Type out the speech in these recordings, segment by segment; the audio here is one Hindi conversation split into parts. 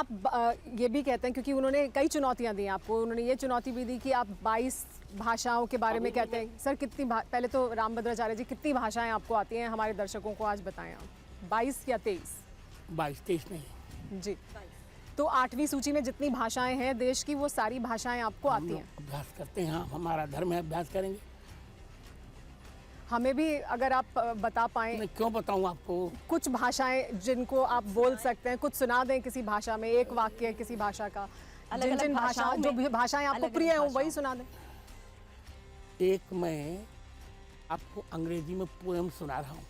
आप ये भी कहते हैं, क्योंकि उन्होंने कई चुनौतियां दी आपको, उन्होंने ये चुनौती भी दी कि आप 22 भाषाओं के बारे में कहते हैं। सर कितनी पहले तो रामभद्राचार्य जी, कितनी भाषाएं आपको आती हैं, हमारे दर्शकों को आज बताएं आप। 22 या 23? 22-23 नहीं जी। तो 8वीं सूची में जितनी भाषाएं हैं देश की, वो सारी भाषाएं आपको आती हैं? अभ्यास करते हैं, हाँ, हमारा धर्म है, अभ्यास करेंगे। हमें भी अगर आप बता पाएं। मैं क्यों बताऊं आपको? कुछ भाषाएं जिनको आप बोल सकते हैं, कुछ सुना दें किसी भाषा में, एक वाक्य किसी भाषा का, जिन जिन भाषाओं, जो भी भाषाएं आपको प्रिय हो वही सुना दें। एक मैं आपको अंग्रेजी में पोएम सुना रहा हूँ।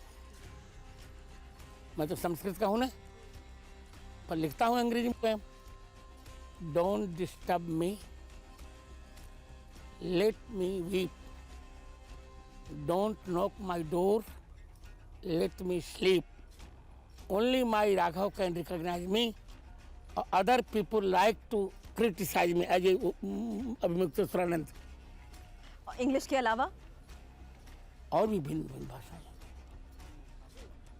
मैं तो संस्कृत का हूँ ना, पर लिखता हूँ अंग्रेजी में poem. Don't disturb me, let me weep, don't knock my door, let me sleep, only my Raghav can recognise me, other people like to criticise me as a Abhimukteshwaranand. English के अलावा और भी भिन्न भिन्न भाषाएं।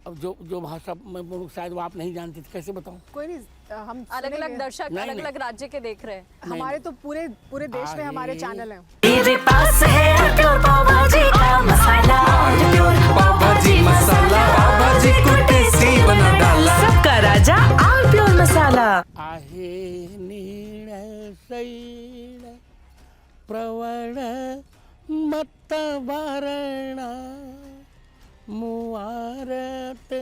अब जो भाषा मैं बोलूँ शायद वो आप नहीं जानते, तो कैसे बताऊं? कोई नहीं, हम अलग अलग दर्शक नहीं, अलग अलग राज्य के देख रहे हैं। हमारे तो पूरे देश में हमारे चैनल हैं। मेरे पास है प्योर पाव भाजी का मसाला, प्योर पाव भाजी मसाला, पाव भाजी को टेस्टी बना डाला, सबका राजा ऑल प्योर मसाला। आहे नीळ शैल प्रवण मत वारणा, मुवारत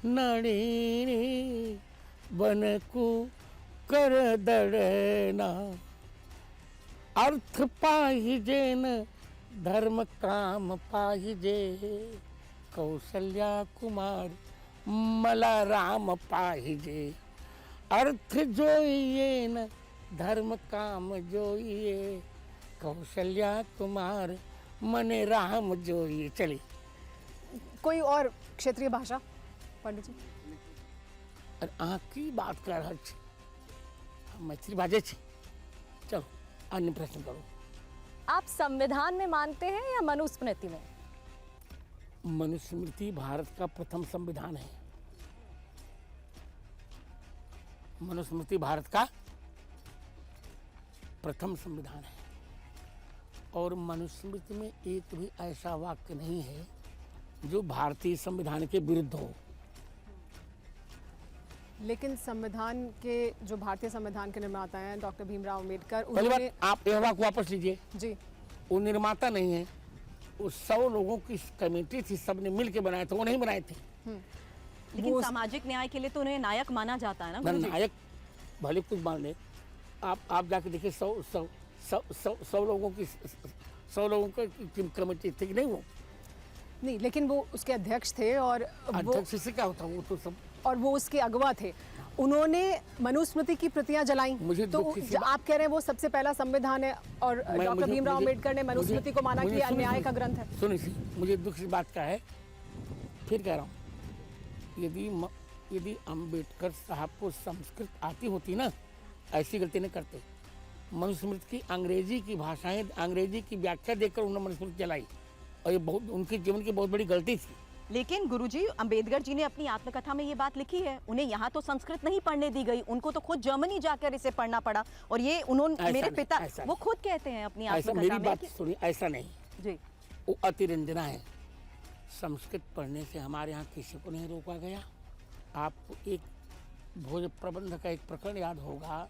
नळिनी बनकू कर दडना, अर्थ पाहिजे न धर्म काम पाहिजे, कौशल्या कुमार मला राम पाहिजे, अर्थ जोइये न धर्म काम जोइये, कौशल्या कुमार मने राम जोइये। चलिए। कोई और क्षेत्रीय भाषा पंडित जी? और आँख की बात कर रहा छी, हम मैथिली बाजे छी। चलो अन्य प्रश्न करो। आप संविधान में मानते हैं या मनुस्मृति में? मनुस्मृति भारत का प्रथम संविधान है। मनुस्मृति भारत का प्रथम संविधान है, और मनुस्मृति में एक भी ऐसा वाक्य नहीं है जो भारतीय संविधान के विरुद्ध हो। लेकिन संविधान के जो भारतीय संविधान के निर्माता हैं डॉक्टर भीमराव अम्बेडकर, पहली उन्होंने बात आप यह वाक्य वापस लीजिए। जी, वो निर्माता नहीं है, वो 100 लोगों की कमेटी थी, सबने मिल के बनाए थे, वो नहीं बनाए थे। लेकिन सामाजिक न्याय के लिए तो उन्हें नायक माना जाता है ना गुरुजी? नायक भले कुछ मान ले, आप जाके देखिए 100 लोगों की 100 लोगों की कमेटी थी कि नहीं? वो नहीं, लेकिन वो उसके अध्यक्ष थे, और अध्यक्ष से क्या होता है, वो तो सब, और वो उसके अगवा थे। उन्होंने मनुस्मृति की प्रतियां जलाई। मुझे तो आप कह रहे हैं वो सबसे पहला संविधान है, और डॉक्टर भीमराव अम्बेडकर ने मनुस्मृति को माना कि अन्याय का ग्रंथ है। सुनिए, मुझे दुख की बात का है, फिर कह रहा हूँ, यदि अम्बेडकर साहब को संस्कृत आती होती ना, ऐसी गलती नहीं करते। मनुस्मृति की अंग्रेजी की भाषाएं, अंग्रेजी की व्याख्या देकर उन्होंने मनुस्मृति जलाई, और ये बहुत उनके जीवन की बहुत बड़ी गलती थी। लेकिन गुरुजी, अंबेडकर जी ने अपनी आत्मकथा में ये बात लिखी है, उन्हें यहाँ तो संस्कृत नहीं पढ़ने दी गई, उनको तो खुद जर्मनी जाकर इसे पढ़ना पड़ा, और ये उन्होंने, मेरे पिता वो खुद कहते हैं अपनी आत्मकथा में। मेरी बात सुनिए, ऐसा नहीं जी, वो अतिरंजना है। संस्कृत पढ़ने से हमारे यहाँ किसी को नहीं रोका गया। आपको एक भोज प्रबंध का एक प्रकरण याद होगा,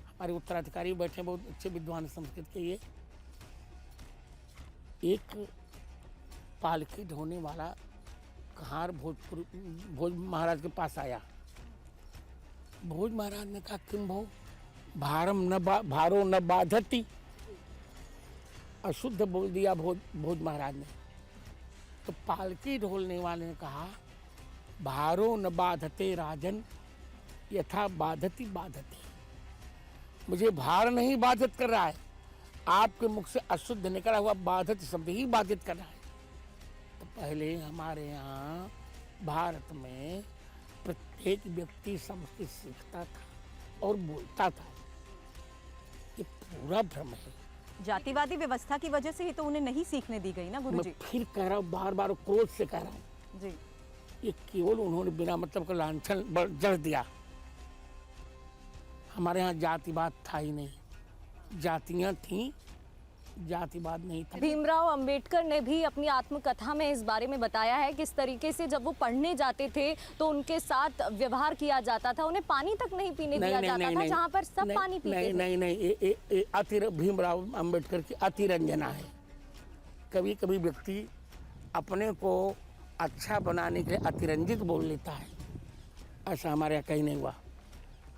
हमारे उत्तराधिकारी बैठे बहुत अच्छे विद्वान संस्कृत के। ये एक पालकी ढोने वाला कहार भोज महाराज के पास आया। भोज महाराज ने कहा, किम भो भारो न बाधती, अशुद्ध बोल दिया भोज महाराज ने। तो पालकी ढोलने वाले ने कहा, भारो न बाधते राजन, यथा बाधती बाधती, मुझे भार नहीं बाधित कर रहा है, आपके मुख से अशुद्ध निकला हुआ बाधित शब्द ही बाधित कर रहा है। तो पहले हमारे यहाँ भारत में प्रत्येक व्यक्ति संस्कृत सीखता था और बोलता था। ये पूरा भ्रम है। जातिवादी व्यवस्था की वजह से ही तो उन्हें नहीं सीखने दी गई ना गुरुजी? मैं फिर कह रहा हूँ, बार बार क्रोध से कह रहा हूँ जी, ये केवल उन्होंने बिना मतलब का लांछन जड़ दिया। हमारे यहाँ जातिवाद था ही नहीं, जातियाँ थीं, जातिवाद नहीं था। भीमराव अंबेडकर ने भी अपनी आत्मकथा में इस बारे में बताया है किस तरीके से जब वो पढ़ने जाते थे तो उनके साथ व्यवहार किया जाता था, उन्हें पानी तक नहीं पीने दिया जाता था, जहाँ पर सब पानी पीते थे। नहीं, भीमराव अंबेडकर की अतिरंजना है। कभी कभी व्यक्ति अपने को अच्छा बनाने के लिए अतिरंजित बोल लेता है, ऐसा हमारे यहाँ कहीं नहीं हुआ,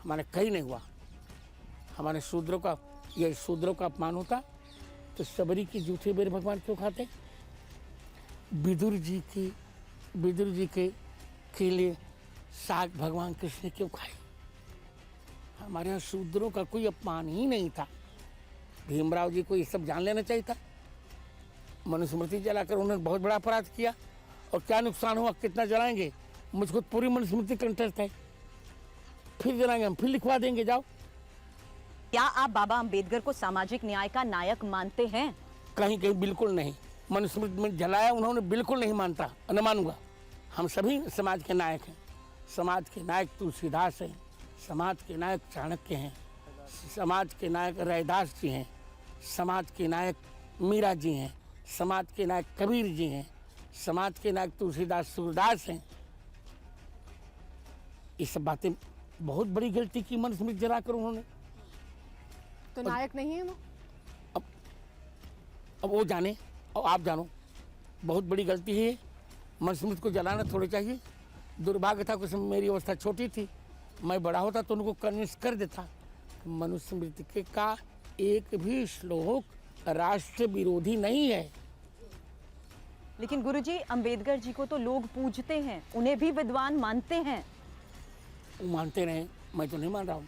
हमारे कहीं नहीं हुआ। हमारे शूद्रों का, ये शूद्रों का अपमान होता तो सबरी की जूठे बेर भगवान क्यों खाते? विदुर जी के लिए साग भगवान कृष्ण ने क्यों खाए? हमारे यहाँ शूद्रों का कोई अपमान ही नहीं था। भीमराव जी को ये सब जान लेना चाहिए था। मनुस्मृति जलाकर उन्होंने बहुत बड़ा अपराध किया, और क्या नुकसान हुआ? कितना जलाएंगे? मुझको पूरी मनुस्मृति कंठस्थ है, फिर जलाएंगे हम, फिर लिखवा देंगे, जाओ। क्या आप बाबा अंबेडकर को सामाजिक न्याय का नायक मानते हैं? कहीं कहीं बिल्कुल नहीं। मनुस्मृति में जलाया उन्होंने, बिल्कुल नहीं मानता, न मानूंगा। हम सभी समाज के नायक हैं। समाज के नायक तुलसीदास हैं, समाज के नायक चाणक्य हैं, समाज के नायक रैदास जी हैं, समाज के नायक मीरा जी हैं, समाज के नायक कबीर जी हैं, समाज के नायक तुलसीदास सूरदास हैं। ये सब बातें, बहुत बड़ी गलती की मनुस्मृति जलाकर उन्होंने। तो नायक नहीं है वो? अब वो जाने और आप जानो, बहुत बड़ी गलती है। मनुस्मृति को जलाना थोड़ी चाहिए। दुर्भाग्य था कुछ, मेरी अवस्था छोटी थी, मैं बड़ा होता तो उनको कन्विंस कर देता। मनुस्मृति का एक भी श्लोक राष्ट्र विरोधी नहीं है। लेकिन गुरुजी, अंबेडकर जी को तो लोग पूजते हैं, उन्हें भी विद्वान मानते हैं। मानते रहे, मैं तो नहीं मान रहा हूँ।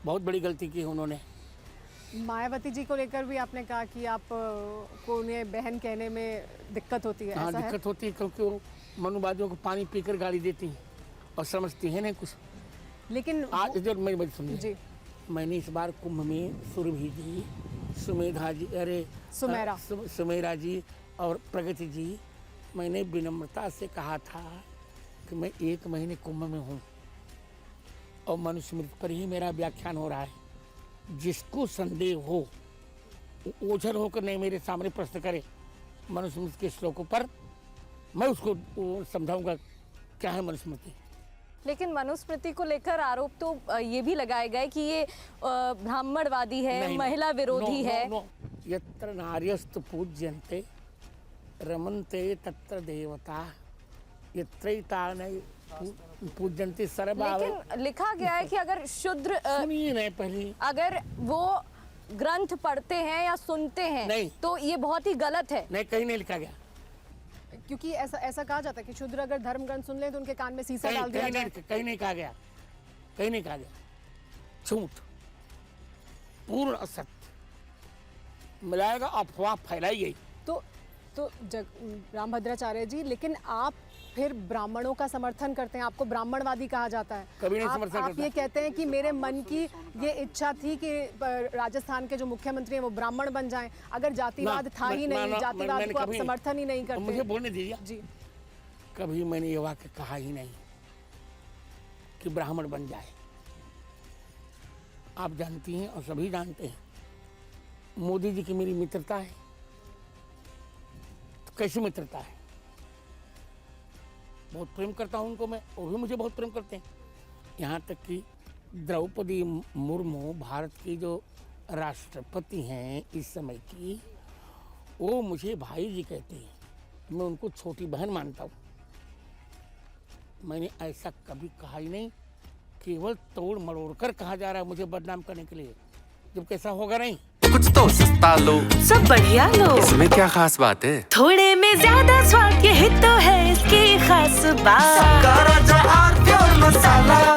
बहुत बड़ी गलती की है उन्होंने। मायावती जी को लेकर भी आपने कहा कि आप को उन्हें बहन कहने में दिक्कत होती है। हाँ, ऐसा दिक्कत होती है, क्योंकि वो मनुवादियों को पानी पीकर गाली देती हैं और समझती है नहीं कुछ। लेकिन आज जो मेरी बात सुनिए जी, मैंने इस बार कुंभ में सुरभि जी, सुमेधा जी, सुमेरा जी और प्रगति जी, मैंने विनम्रता से कहा था कि मैं 1 महीने कुंभ में हूँ और मनुस्मृति पर ही मेरा व्याख्यान हो रहा है। जिसको संदेह हो ओझल होकर नहीं मेरे सामने प्रश्न करे मनुस्मृति के श्लोकों पर, मैं उसको समझाऊंगा क्या है मनुस्मृति। लेकिन मनुस्मृति को लेकर आरोप तो ये भी लगाए गए कि ये ब्राह्मणवादी है, महिला विरोधी है। यत्र नार्यस्तु पूज्यन्ते रमन्ते तत्र देवता यत्रैतानि पूज्यन्ते सर्वा। लेकिन लिखा गया है कि अगर शूद्र, सुनिए नहीं पहले, अगर वो ग्रंथ पढ़ते हैं या सुनते हैं नहीं, तो ये बहुत ही गलत है। नहीं, कहीं नहीं लिखा गया। क्योंकि ऐसा कहा जाता है कि शूद्र अगर धर्म ग्रंथ सुन ले तो उनके कान में सीसा डाल दिया जाए। कहीं नहीं कहा गया, कहीं नहीं कहा गया। झूठ, पूर्ण असत्य मिलाएगा, अफवाह फैलाई गई। तो रामभद्राचार्य जी, लेकिन आप फिर ब्राह्मणों का समर्थन करते हैं, आपको ब्राह्मणवादी कहा जाता है। कभी नहीं समर्थन आप करता। ये कहते हैं कि मेरे मन की ये इच्छा थी कि राजस्थान के जो मुख्यमंत्री हैं वो ब्राह्मण बन जाएं। अगर जातिवाद था ही नहीं, जातिवाद को आप समर्थन ही नहीं करते। मुझे बोलने दीजिए जी। कभी मैंने ये वाक्य कहा ही नहीं कि ब्राह्मण बन जाए। आप जानती हैं और सभी जानते हैं, मोदी जी की मेरी मित्रता है। तो कैसी मित्रता है? बहुत प्रेम करता हूं उनको मैं, वो भी मुझे बहुत प्रेम करते हैं। यहाँ तक कि द्रौपदी मुर्मू भारत की जो राष्ट्रपति हैं इस समय की, वो मुझे भाई जी कहते हैं, मैं उनको छोटी बहन मानता हूँ। मैंने ऐसा कभी कहा ही नहीं, केवल तोड़ मरोड़ कर कहा जा रहा है मुझे बदनाम करने के लिए, जब कैसा होगा नहीं। कुछ तो सस्ता लो, सब बढ़िया लो, इसमें क्या खास बात है? थोड़े में ज्यादा स्वाद, यही तो है इसकी खास बात। सबका राजा आर प्योर मसाला।